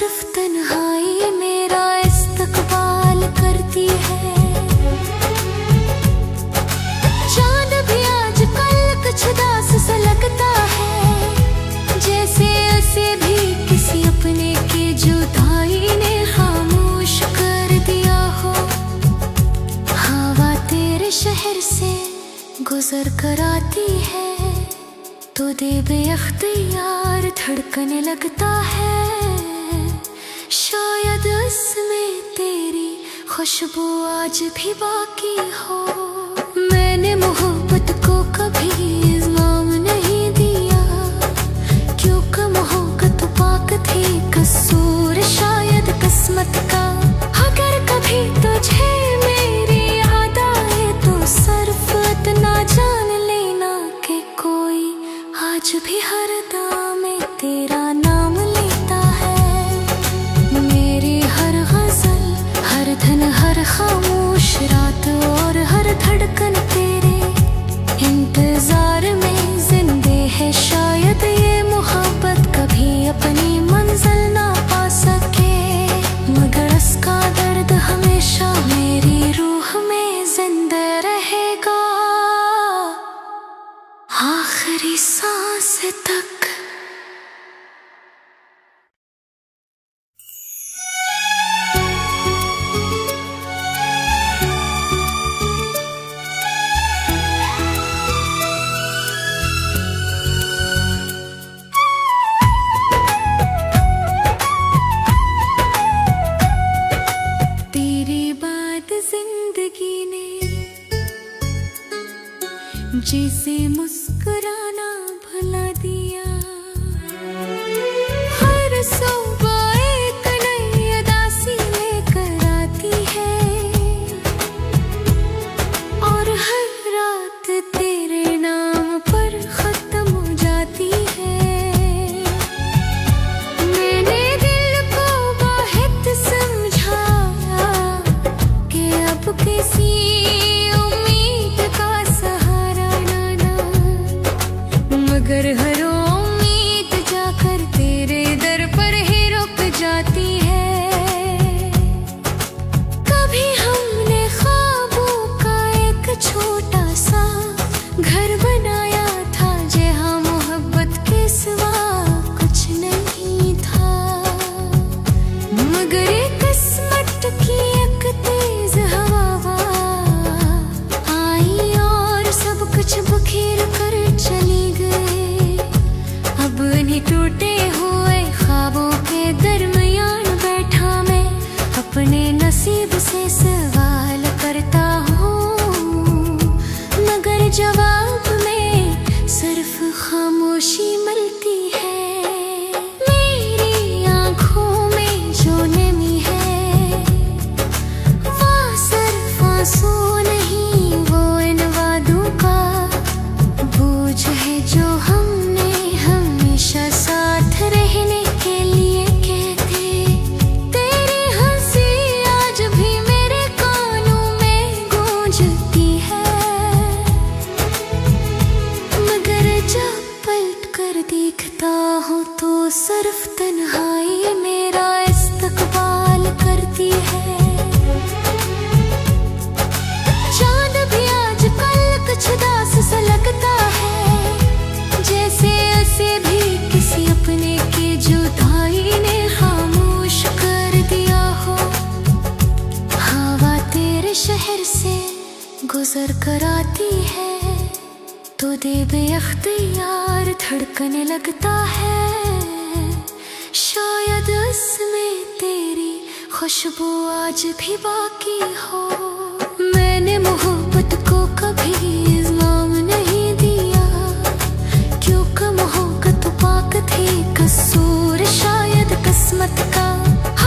सिर्फ तन्हाई मेरा इस्तकबाल करती है। चांद भी आजकल कुछ दास सा लगता है, जैसे उसे भी किसी अपने की जुदाई ने खामोश कर दिया हो। हवा तेरे शहर से गुजर कर आती है तो दे बेअख्तियार धड़कने लगता है। शायद उसमें तेरी खुशबू आज भी बाकी हो। मैंने मोहब्बत को कभी नाम नहीं दिया, क्योंकि मोहब्बत पाक थी कसूर शायद किस्मत का। अगर कभी तुझे मेरी याद आए तो सिर्फ इतना जान लेना कि कोई आज भी हर दाम में तेरा नाम लेता है। मेरी हर गजल, हर धन, हर खामोश रात और हर धड़कन तेरे इंतजार में जिंदे है। शायद ये मोहब्बत कभी अपनी मंजिल ना पा सके, मगर इसका दर्द हमेशा मेरी रूह में जिंदा रहेगा आखिरी सांस तक। तेरी बात जिंदगी ने जैसे मुस्कुराना भुला दिया। हर सुबह एक नई उदासी लेकर आती है और हर रात तेरे नाम पर खत्म हो जाती है। मैंने दिल को बहुत समझाया कि अब किसी उम्मीद का सहारा ना, मगर हर उम्मीद जाकर तेरे दर पर ही रुक जाती है। कभी हमने ख्वाबों का एक छोटा सा घर बनाया था, जहाँ मोहब्बत के सिवा कुछ नहीं था। मगर एक किस्मत की एक तेज हवा आई और सब कुछ बखेर कर चली गई। अब नहीं टूटे हुए ख्वाबों के दरमियान बैठा मैं अपने नसीब से सवाल करता हूँ, मगर जवाब में सिर्फ खामोशी मिलती है। मेरी आंखों में जो नमी है वो सिर्फ आंसू नहीं, वो इन वादों का बोझ है जो हमने हमेशा साथ रहने के लिए कहते। तेरी हंसी आज भी मेरे कानों में गूंजती है, मगर जब पलट कर देखता हूँ तो सिर्फ तन्हाई मेरा इस्तकबाल करती है। चांद भी आजकल कुछ दास सा लगता है, जैसे उसे भी किसी अपने की जुदाई ने खामोश कर दिया हो। हवा तेरे शहर से गुजर कर आती है तो दे बेअख्तियार धड़कने लगता है। शायद उसमें तेरी खुशबू आज भी बाकी हो। मैंने मोहब्बत को कभी नाम नहीं दिया, क्योंकि मोहब्बत पाक थी कसूर शायद किस्मत का।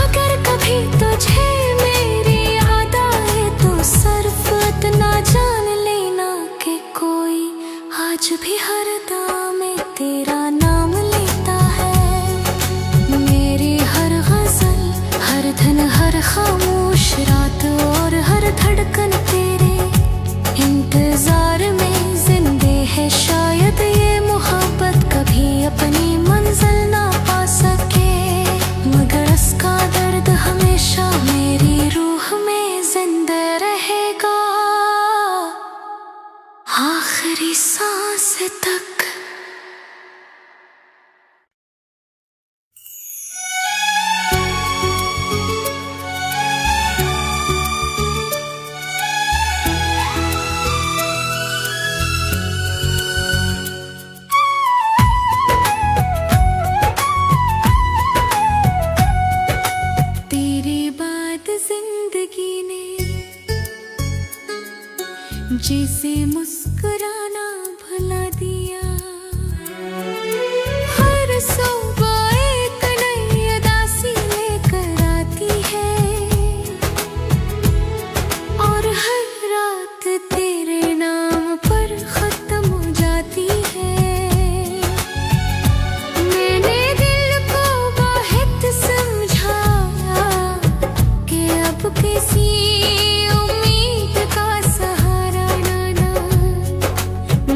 अगर कभी तुझे मेरी याद आए तो सिर्फ इतना जान लेना कि कोई आज भी हर दाम में तेरा नाम लेता है। मेरी हर गजल, हर धन, हर खामोश रात और हर धड़कन तेरे इंतजार में जिंदे है। शायद ये मोहब्बत कभी अपनी मंजिल ना पा सके, मगर जिसे मुस्कुराना भुला दिया। हर सुबह एक नई उदासी लेकर आती है और हर रात तेरे नाम पर खत्म हो जाती है। मैंने दिल को बहुत समझाया कि अब किसी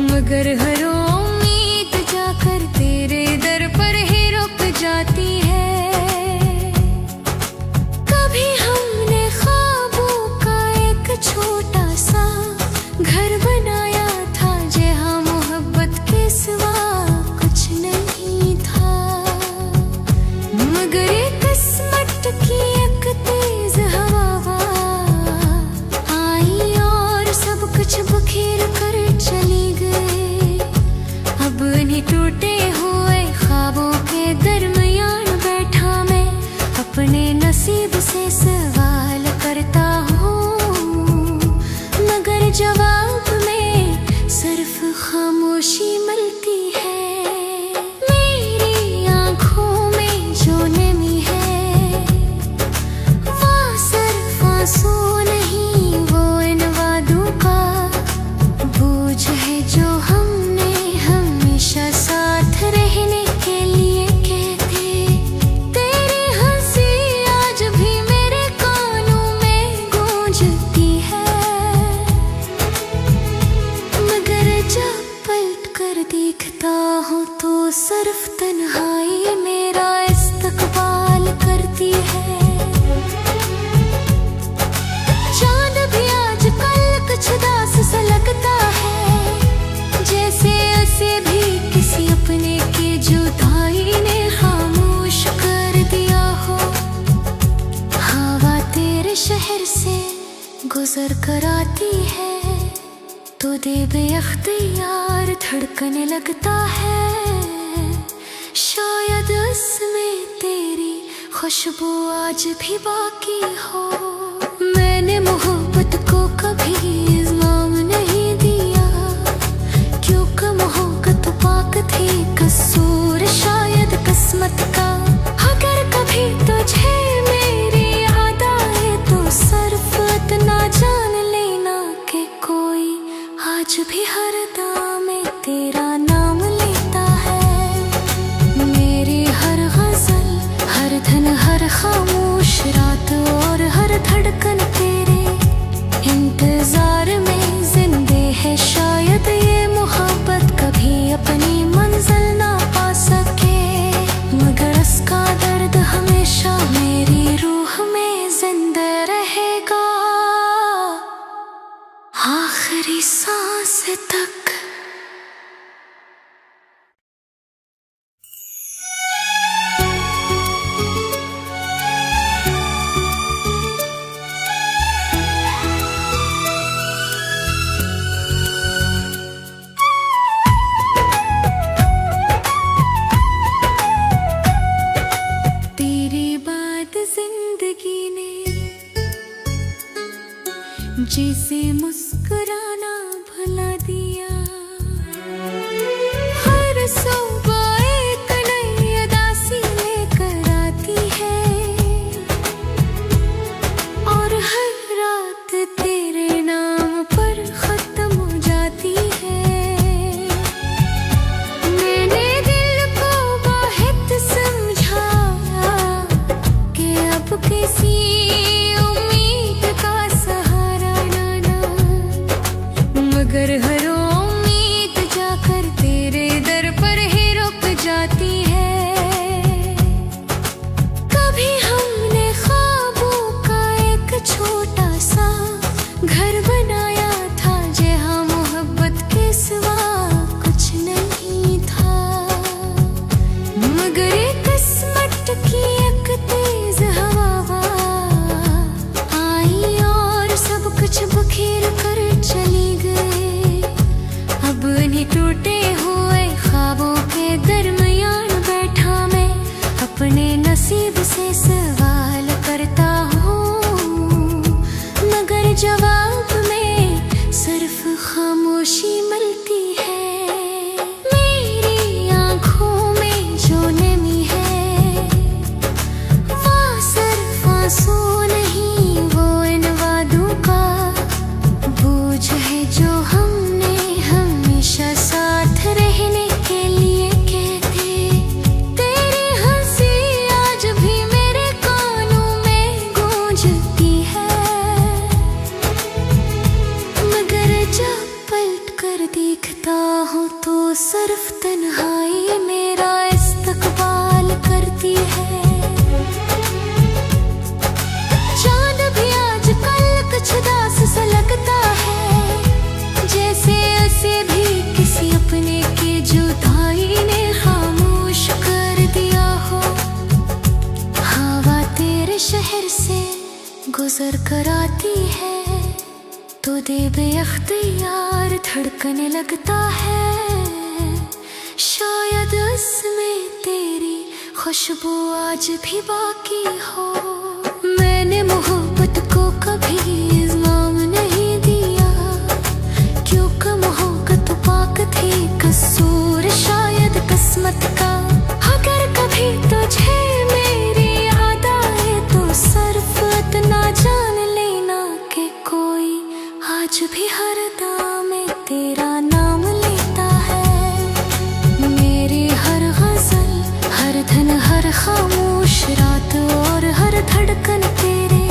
मगर हर उम्मीद जाकर तेरे दर पर ही रुक जाती है। कभी हमने ख्वाबों का एक छोटा सा घर बनाया था जहाँ मोहब्बत के सिवा कुछ नहीं था। मगर एक किस्मत की एक तेज हवा आई और सब कुछ बिखेर कर चली गई। अब इन्हीं टूटे हुए ख्वाबों के दरमियान बैठा मैं अपने नसीब से सवाल करता हूँ, मगर जवाब में सिर्फ खामोशी मिलती है। मेरी आंखों में जो नमी है वो सिर्फ आंसू नहीं, वो इन वादों का बोझ है जो हमने हमेशा साथ रहने के लिए कहते। तेरी हंसी आज भी मेरे कानों में गूंजती है, मगर जब पलट कर देखता हूँ तो सिर्फ तन्हाई मेरा इस्तकबाल करती है। चांद भी आजकल कुछ उदास सा लगता है, जैसे उसे भी किसी अपने की जुदाई ने खामोश कर दिया हो। हवा तेरे शहर से गुजर कर आती है तो दे बेअख्तियार धड़कने लगता है। शायद उसमें तेरी खुशबू आज भी बाकी हो। मैंने मोहब्बत को कभी इल्जाम नहीं दिया, क्योंकि मोहब्बत पाक थी कसूर शायद किस्मत का। अगर कभी तुझे मेरी याद आए तो सिर्फ इतना जान लेना कि कोई आज भी हर दाम में तेरा नाम लेता है। मेरी हर गजल, हर धन, हर खामोश रात और हर धड़कन तेरे इंतजार में जिंदे है। शायद ये मोहब्बत कभी अपनी मंजिल ना पा सके, मगर उसका दर्द हमेशा मेरी रूह में जिंदा रहेगा आखिरी सांस तक। जिसे मुस्कुराना भुला दिया। हर सुबह एक नई उदासी लेकर आती है और हर रात तेरे नाम पर खत्म हो जाती है। मैंने दिल को बहुत समझाया कि अब किसी मगर हर आंसू नहीं वो इन वादों का बोझ है जो हमने हमेशा साथ रहने के लिए कहते। तेरी हंसी आज भी मेरे कानों में गूंजती है, मगर जब पलट कर देखता हूँ तो सिर्फ तन्हाई मेरा इस्तकबाल करती है। चांद भी आजकल कुछ दास सा लगता है, जैसे उसे भी किसी अपने के जुदाई ने खामोश कर दिया हो। हवा तेरे शहर से गुजर कर आती है तो दे बेअख्तियार धड़कने लगता है। शायद उसमें तेरी खुशबू आज भी बाकी हो। मैंने मोहब्बत को कभी इल्जाम नहीं दिया, क्योंकि मोहब्बत पाक थी कसूर शायद किस्मत का। अगर कभी तुझे मेरी याद आए तो सिर्फ इतना जान लेना कि कोई आज भी हर दाम में तेरा नाम लेता है। मेरी हर गजल, हर धन, हर खामोश रात और हर धड़कन तेरे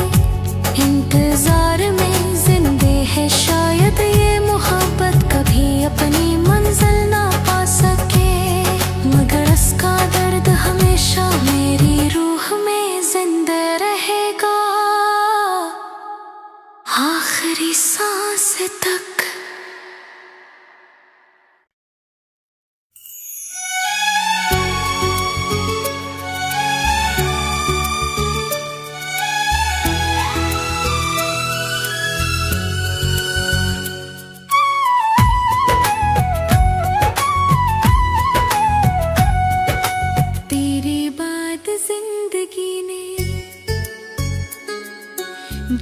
इंतजार में जिंदे है। शायद ये मोहब्बत कभी अपनी मंजिल ना पा सके, मगर इसका दर्द हमेशा मेरी रूह में जिंदा रहेगा आखिरी सांस तक। तेरी बात जिंदगी ने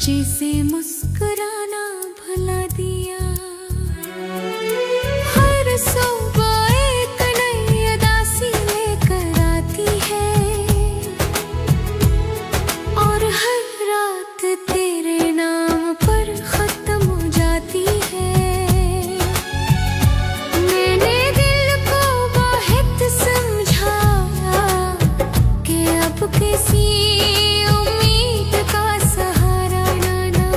जैसे मुस्कुराना भुला दिया। हर सुबह एक नई उदासी लेकर आती है, और हर रात तेरे नाम पर खत्म हो जाती है। मैंने दिल को बहुत समझाया कि अब किसी उम्मीद का सहारा ना,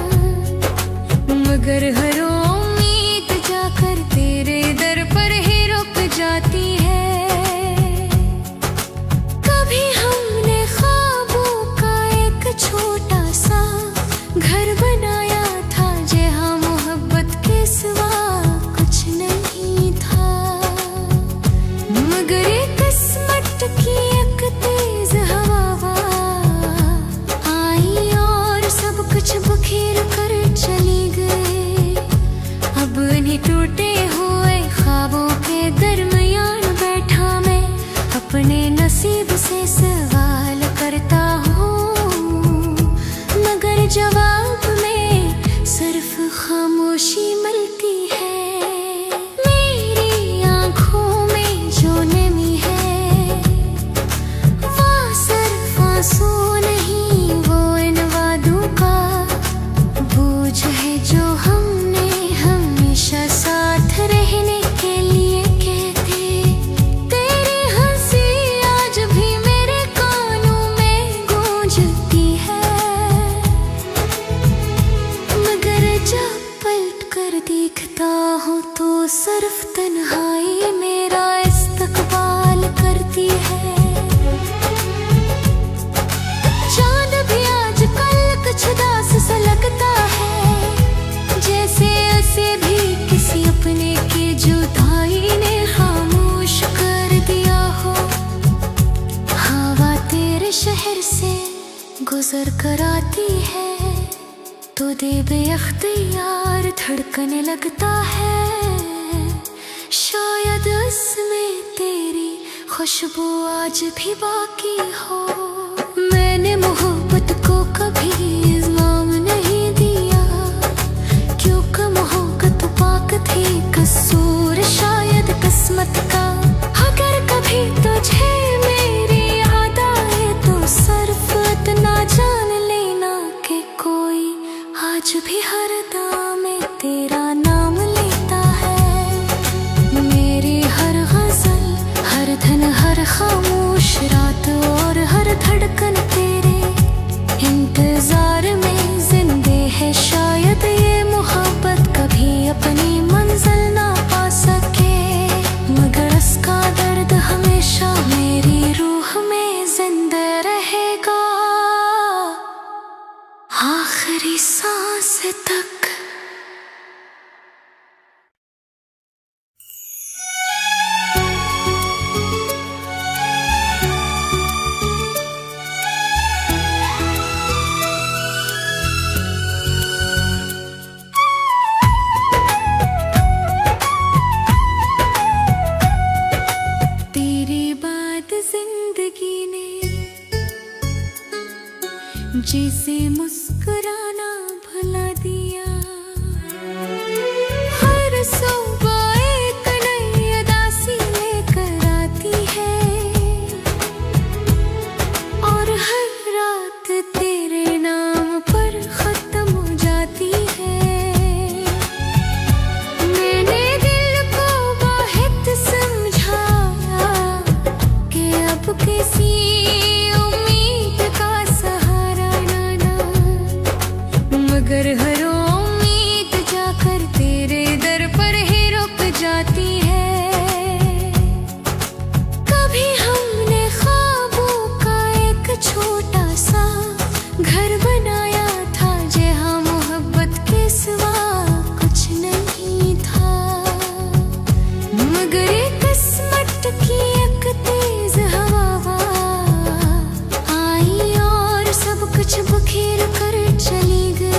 मगर हर उम्मीद जाकर तेरे दर पर ही रुक जाती है। कभी हमने ख्वाबों का एक छोटा सा घर बनाया था, जहाँ मोहब्बत के सिवा कुछ नहीं था, मगर एक किस्मत की एक तेज हवा आई और सब कुछ बखेर कर चली गई। अब उन्हीं टूटे हुए ख्वाबों के दरमियान बैठा मैं अपने नसीब से सवाल करता हूँ, मगर जवाब में सिर्फ खामोशी मिलती है। मेरी आंखों में जो नमी है वो सिर्फ आंसू नहीं वो इन वादों का बोझ है जो हमने हमेशा साथ रहने के लिए कहते। तेरी हंसी आज भी मेरे कानों में गूंजती है, मगर जब पलट कर देखता हूँ तो सिर्फ तन्हाई मेरा इस्तकबाल करती है। चांद भी आजकल कुछ दास सा लगता है, जैसे उसे भी किसी अपने के जुदाई ने खामोश कर दिया हो। हवा तेरे शहर से गुजर कर आती है तो दे बेअख्तियार धड़कने लगता है। शायद उसमें तेरी खुशबू आज भी बाकी हो। मैंने मोहब्बत को कभी इल्जाम नहीं दिया, क्योंकि मोहब्बत पाक थी कसूर शायद किस्मत का। अगर कभी तुझे मेरी याद आए तो सिर्फ इतना जान लेना आज भी हर दाम में तेरा नाम लेता है। मेरी हर गजल, हर धन, हर खामोश रात और हर धड़कन तेरे इंतजार में जिंदे है। शायद ये मोहब्बत कभी अपनी मंजिल ना पा सके, मगर इसका दर्द हमेशा मेरी रूह में जिंदा रहेगा, आखिरी सांस तक। तेरे बाद जिंदगी ने जैसे मुस्कुराना भुला दिया, हर सुबह एक नई उदासी लेकर आती है, और हर रात तेरे नाम पर खत्म हो जाती है। मैंने दिल को बहुत समझाया कि अब किसी मगर हर उम्मीद जाकर तेरे दर पर ही रुक जाती है। कभी हमने ख्वाबों का एक छोटा सा घर बनाया था, जहाँ मोहब्बत के सिवा कुछ नहीं था, मगर एक किस्मत की एक तेज हवा आई और सब कुछ बिखेर कर चली गई।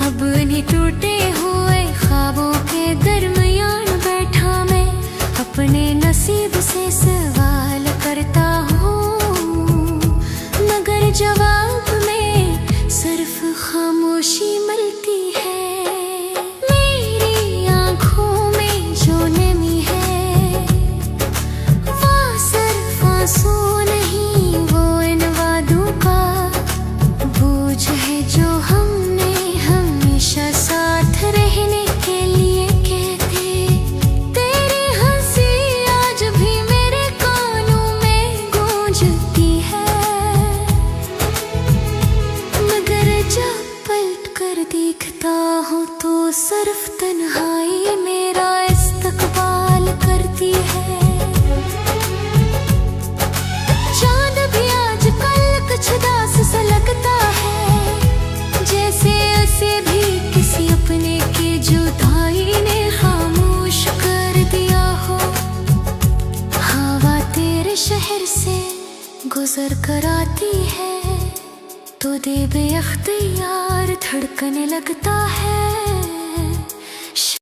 अब इन्हीं टूटे हुए ख्वाबों के दरमियान बैठा मैं अपने नसीब से सवाल करता हूँ, मगर जवाब में सिर्फ खामोशी मिलती है। मेरी आंखों में जो नमी है वो सिर्फ आंसू नहीं, वो इन वादों का बोझ है जो हमने हमेशा साथ रहने के लिए कहते। तेरी हंसी आज भी मेरे कानों में गूंजती है, मगर जब पलट कर देखता हूँ तो सिर्फ तन्हाई मेरा इस्तकबाल करती है। चांद भी आजकल कुछ उदास सा लगता है, जैसे उसे भी किसी अपने की जुदाई ने खामोश कर दिया हो। हवा तेरे शहर से गुजर कर आती है तो दे बेअख्तियार धड़कने लगता है।